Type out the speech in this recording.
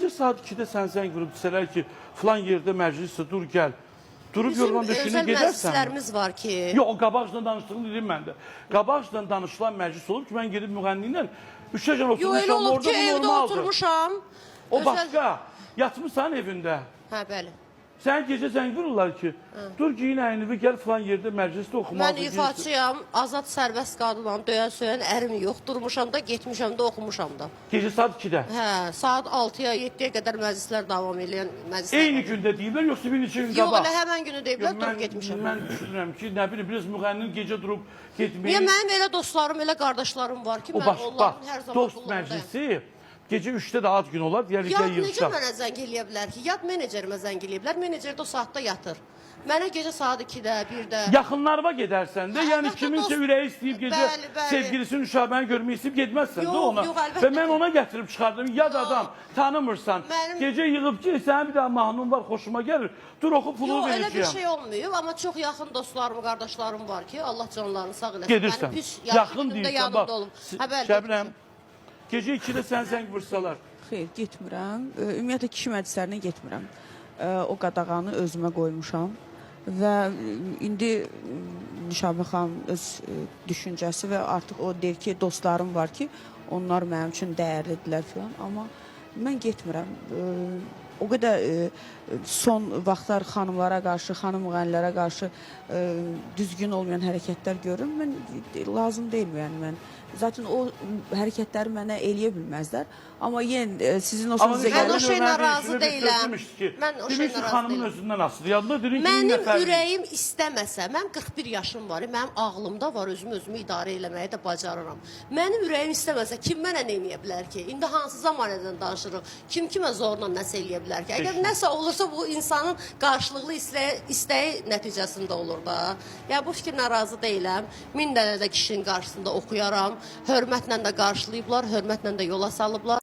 gecə saat 2-də sən zəng vurub desələr ki, filan yerdə məclisdir, dur gəl. Durub yorğan döşünə gedərsən. Özəl məclislərimiz var ki. Yox, o qabaqcadan danışdığını dedim mən də. Qabaqcadan danışılan məclis olub ki, mən gedib müğənni ilə üçəcən Yox, elə oturmuşam, olub orada ki, bu evdə normaldır. oturmuşam. O başqa, yatmışsan evində. Hə, bəli. Sən gecə zəng vururlar ki, dur giyin əynini, gəl filan yerdə məclisdə oxumalıdır. Mən ifaçıyam, azad sərbəst qadınam, döyən söyən ərim yox. Durmuşam da, getmişəm də, oxumuşam da. Gecə saat 2-də. Hə, saat 6-ya, 7-yə qədər məclislər davam edən məclislər. Eyni gündə deyiblər, yoxsa bir neçə gün Yox, qabaq? elə həmən günü deyiblər, durub getmişəm. Mən düşünürəm ki, nə bilim, biraz müğənninin gecə durub getməyi... Niyə mənim elə dostlarım, elə qardaşlarım var ki, mən onların hər zaman dost məclisi gecə 3-də də ad gün olar, deyərik yad ya yığışaq. necə mənə zəng eləyə bilər ki, yad menecerimə zəng eləyə bilər, menecer də o saatda yatır. Mənə gecə saat 2-də, 1-də... Yaxınlarına gedərsən də, yəni kiminsə ürəyi istəyib gecə sevgilisinin uşağını görmək istəyib gedməzsən də ona. Və mən ona gətirib çıxardım, yad adam, tanımırsan, gecə yığıb ki, sənin bir daha mahnun var, xoşuma gəlir, dur oxu pulu verəcəyəm. Yox, elə bir şey olmuyor, amma çox yaxın dostlarım, qardaşlarım var ki, Allah canlarını sağ eləsin. Gedirsən, yaxın deyirsən, bax, Şəbnəm, gecə 2-də sən zəng vursalar. Xeyr, getmirəm. Ümumiyyətlə, kişi məclislərinə getmirəm. O qadağanı özümə qoymuşam. Və indi Nişabə xanım öz düşüncəsi və artıq o deyir ki, dostlarım var ki, onlar mənim üçün dəyərlidirlər filan. Amma mən getmirəm. O qədər son vaxtlar xanımlara qarşı, xanım müğənnilərə qarşı düzgün olmayan hərəkətlər görürüm. Mən lazım deyil yəni mən. Zaten o hərəkətləri mənə eləyə bilməzlər. Amma yenə sizin o sözünüzə Mən o gəlir. şeylə razı deyiləm. Mən o şeylə razı xanımın deyiləm. özündən asıdır. Yadında deyir ki, Mənim ürəyim istəməsə, mən 41 yaşım var, mənim ağlımda var, özümü idarə eləməyi də bacarıram. Mənim ürəyim istəməsə, kim mənə nə eləyə bilər ki? İndi hansı zamanədən danışırıq? Kim kimə zorla nəsə eləyə bilər ki? Əgər nəsə olursa, bu insanın qarşılıqlı istəyi nəticəsində olur da. Yəni, bu fikirlə razı deyiləm. 1000 dənə də kişinin qarşısında oxuyaram. Hörmətlə də qarşılayıblar, hörmətlə də yola salıblar.